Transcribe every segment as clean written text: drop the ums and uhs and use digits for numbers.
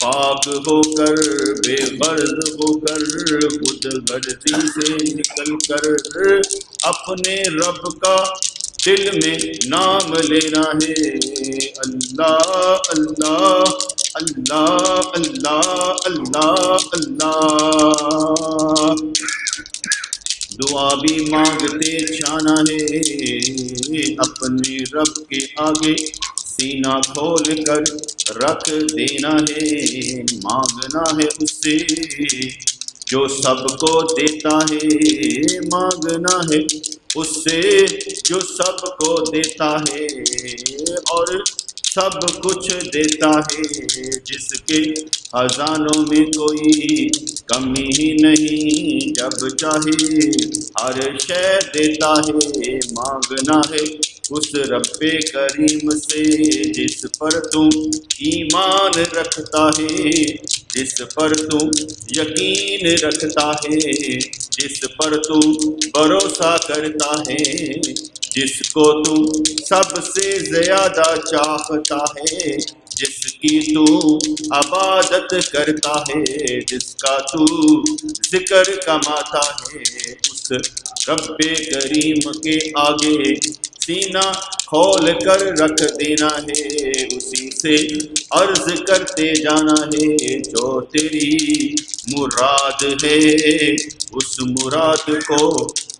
پاک ہو کر بے غرض ہو کر خود غرضی سے نکل کر اپنے رب کا دل میں نام لینا ہے۔ اللہ اللہ اللہ اللہ اللہ اللہ۔ دعا بھی مانگتے جانا ہے اپنے رب کے آگے سینہ کھول کر رکھ دینا ہے۔ مانگنا ہے اس سے جو سب کو دیتا ہے، مانگنا ہے اس سے جو سب کو دیتا ہے اور سب کچھ دیتا ہے، جس کے خزانوں میں کوئی کمی ہی نہیں، جب چاہے ہر شے دیتا ہے۔ مانگنا ہے اس رب کریم سے جس پر تو ایمان رکھتا ہے، جس پر تو یقین رکھتا ہے، جس پر تو بھروسہ کرتا ہے، جس کو تو سب سے زیادہ چاہتا ہے، جس کی تو عبادت کرتا ہے، جس کا تو ذکر کماتا ہے، اس رب کریم کے آگے سینہ کھول کر رکھ دینا ہے، اسی سے عرض کرتے جانا ہے جو تیری مراد ہے، اس مراد کو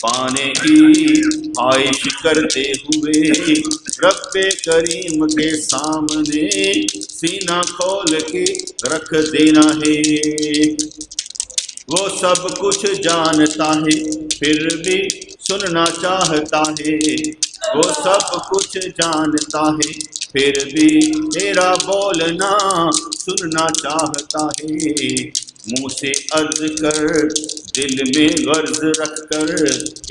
پانے کی خواہش کرتے ہوئے رب کریم کے سامنے سینہ کھول کے رکھ دینا ہے۔ وہ سب کچھ جانتا ہے پھر بھی سننا چاہتا ہے، وہ سب کچھ جانتا ہے پھر بھی تیرا بولنا سننا چاہتا ہے۔ منہ سے عرض کر دل میں غرض رکھ کر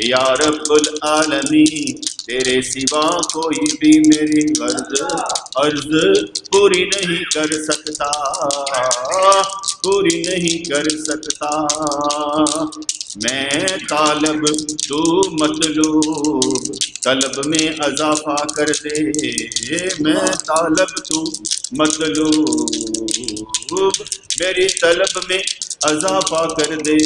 یا رب العالمین تیرے سوا کوئی بھی میری عرض پوری نہیں کر سکتا، پوری نہیں کر سکتا۔ میں طالب تو مطلوب طلب میں اضافہ کر دے، میں طالب تو مطلوب میری طلب میں اضافہ کر دے۔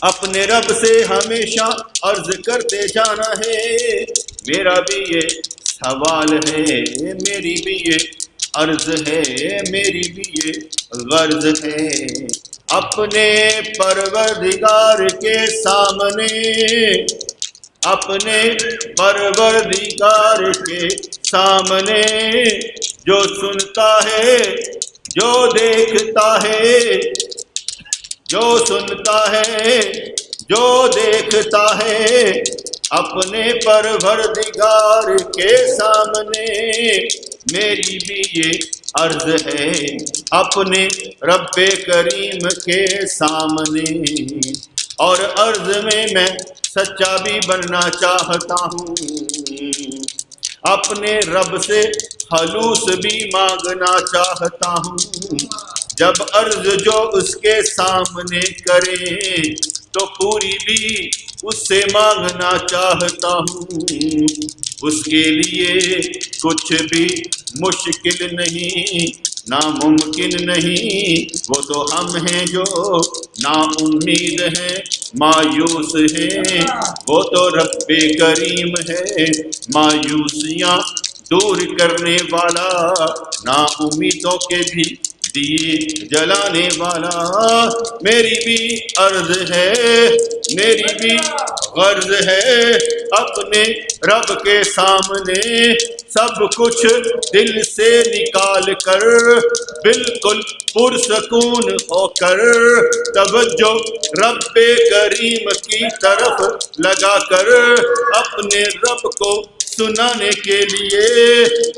اپنے رب سے ہمیشہ عرض کرتے جانا ہے، میرا بھی یہ سوال ہے، میری بھی یہ عرض ہے، میری بھی یہ غرض ہے، اپنے پروردگار کے سامنے، اپنے پروردگار کے سامنے جو سنتا ہے، جو دیکھتا ہے، جو سنتا ہے، جو دیکھتا ہے، اپنے پروردگار کے سامنے میری بھی یہ عرض ہے، اپنے رب کریم کے سامنے۔ اور عرض میں سچا بھی بننا چاہتا ہوں، اپنے رب سے خلوص بھی مانگنا چاہتا ہوں، جب عرض جو اس کے سامنے کرے تو پوری بھی اس سے مانگنا چاہتا ہوں، اس کے لیے کچھ بھی مشکل نہیں، ناممکن نہیں، وہ تو ہم ہیں جو نا امید ہیں، مایوس ہیں، وہ تو رب کریم ہے مایوسیاں دور کرنے والا، نا امیدوں کے بھی دیے جلانے والا۔ میری بھی عرض ہے، میری بھی غرض ہے، اپنے رب کے سامنے سب کچھ دل سے نکال کر بالکل پرسکون ہو کر توجہ رب کریم کی طرف لگا کر اپنے رب کو سنانے کے لیے،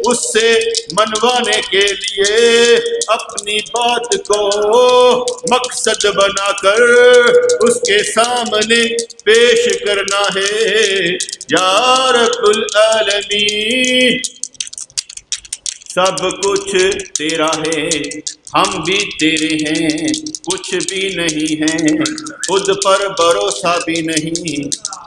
اس سے منوانے کے لیے اپنی بات کو مقصد بنا کر اس کے سامنے پیش کرنا ہے۔ یا رب العالمین سب کچھ تیرا ہے، ہم بھی تیرے ہیں، کچھ بھی نہیں ہیں، خود پر بھروسہ بھی نہیں،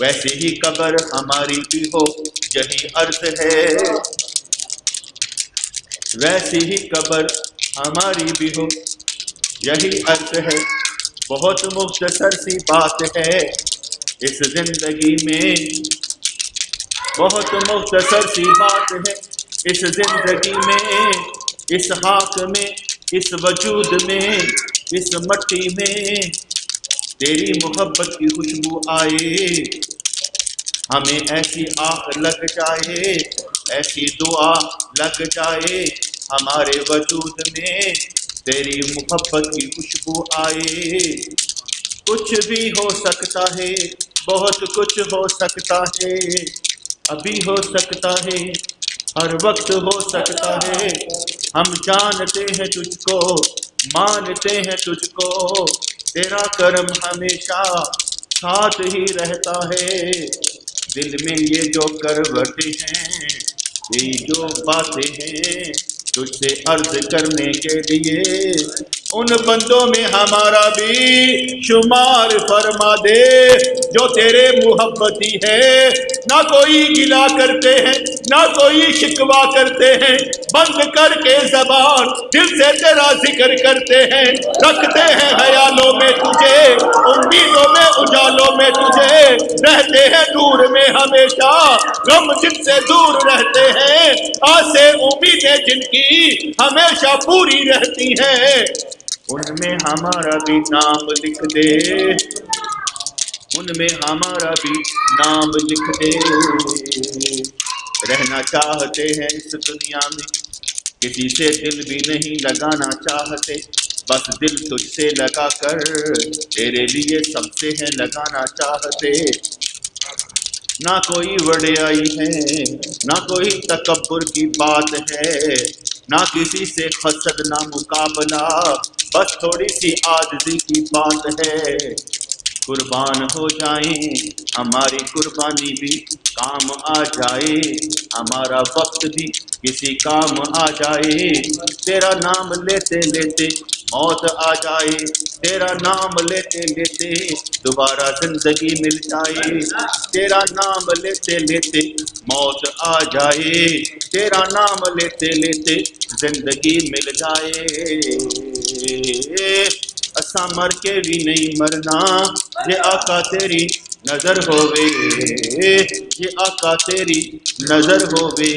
ویسے ہی قبر ہماری بھی ہو یہی عرض ہے، ویسے ہی قبر ہماری بھی ہو یہی عرض ہے۔ بہت مختصر سی بات ہے اس زندگی میں، بہت مختصر سی بات ہے اس زندگی میں، اس خاک میں، اس وجود میں، اس مٹی میں تیری محبت کی خوشبو آئے، ہمیں ایسی آہ لگ جائے، ایسی دعا لگ جائے ہمارے وجود میں، تیری محبت کی خوشبو آئے۔ کچھ بھی ہو سکتا ہے، بہت کچھ ہو سکتا ہے، ابھی ہو سکتا ہے، ہر وقت ہو سکتا ہے، ہم جانتے ہیں تجھ کو، مانتے ہیں تجھ کو، تیرا کرم ہمیشہ ساتھ ہی رہتا ہے۔ دل میں یہ جو کروٹیں ہیں، یہ جو باتیں ہیں، تجھ سے عرض کرنے کے لیے ان بندوں میں ہمارا بھی شمار فرما دے جو تیرے محبتی ہے، نہ کوئی گلا کرتے ہیں، نہ کوئی شکوا کرتے ہیں، بند کر کے زبان دل سے تیرا ذکر کرتے ہیں، رکھتے ہیں خیالوں میں تجھے، امیدوں میں اجالوں میں تجھے، رہتے ہیں دور میں ہمیشہ، غم جن سے دور رہتے ہیں، آسے امیدیں جن کی ہمیشہ پوری رہتی ہیں، ان میں ہمارا بھی نام لکھ دے، ان میں ہمارا بھی نام لکھ دے۔ رہنا چاہتے ہیں اس دنیا میں، کسی سے دل بھی نہیں لگانا چاہتے، بس دل تجھ سے لگا کر تیرے لیے سب سے ہے لگانا چاہتے۔ نہ کوئی وڈیائی ہے، نہ کوئی تکبر کی بات ہے، نہ کسی سے حسد نہ مقابلہ، بس تھوڑی سی عاجزی کی بات ہے۔ قربان ہو جائیں ہماری قربانی بھی کام آ جائے، ہمارا وقت بھی کسی کام آ جائے، تیرا نام لیتے لیتے موت آ جائے، تیرا نام لیتے لیتے دوبارہ زندگی مل جائے، تیرا نام لیتے لیتے موت آ جائے، تیرا نام لیتے لیتے زندگی مل جائے۔ اساں مر کے بھی نہیں مرنا، یہ آقا تیری نظر ہووے، یہ آقا تیری نظر ہووے،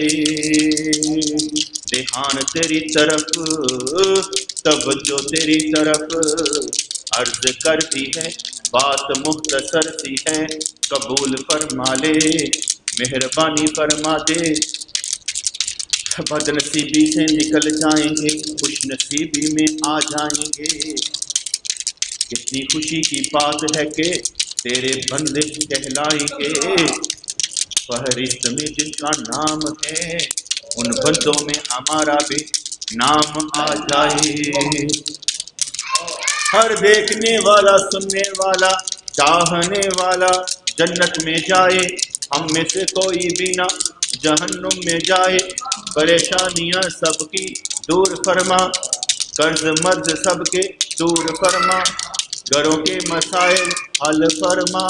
دھیان تیری طرف، توجہ تیری طرف، عرض کرتی ہے بات مختصر سی ہے، قبول فرما لے، مہربانی فرما دے، بد نصیبی سے نکل جائیں گے، خوش نصیبی میں آ جائیں گے۔ کتنی خوشی کی بات ہے کہ تیرے بندے کہلائیں گے، فہرست میں جن کا نام ہے ان بندوں میں ہمارا بھی نام آ جائے۔ ہر دیکھنے والا، سننے والا، چاہنے والا جنت میں جائے، ہم میں سے کوئی بھی نہ جہنم میں جائے، پریشانیاں سب کی دور فرما، قرض مرض سب کے دور فرما، گھروں کے مسائل حل فرما،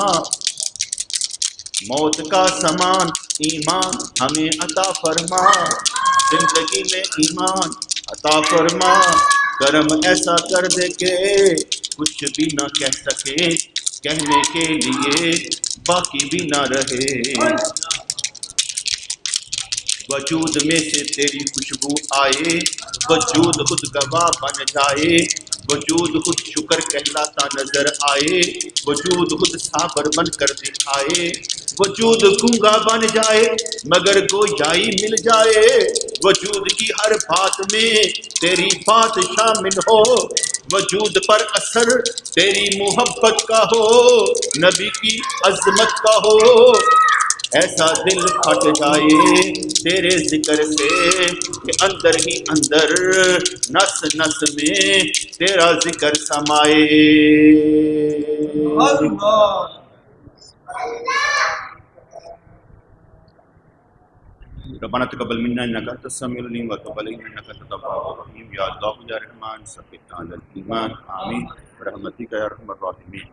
موت کا سامان ایمان ہمیں عطا فرما، زندگی میں ایمان عطا فرما، کرم ایسا کر دے کہ کچھ بھی نہ کہہ سکے، کہنے کے لیے باقی بھی نہ رہے، وجود میں سے تیری خوشبو آئے، وجود خود گواہ بن جائے، وجود خود شکر کہلاتا نظر آئے، وجود خود صابر بن کر دکھائے، وجود گونگا بن جائے مگر گویائی مل جائے، وجود کی ہر بات میں تیری بات شامل ہو، وجود پر اثر تیری محبت کا ہو، نبی کی عظمت کا ہو، ایسا دل پھٹ جائے تیرے ذکر سے کہ اندر ہی اندر نس نس میں تیرا ذکر سمائے۔ ربنا تقبل منا انك انت السميع العليم وتب علينا انك انت التواب الرحيم، یا اللہ یا رحمان ثبتنا علی الایمان، آمین برحمتک یا ارحم الراحمین۔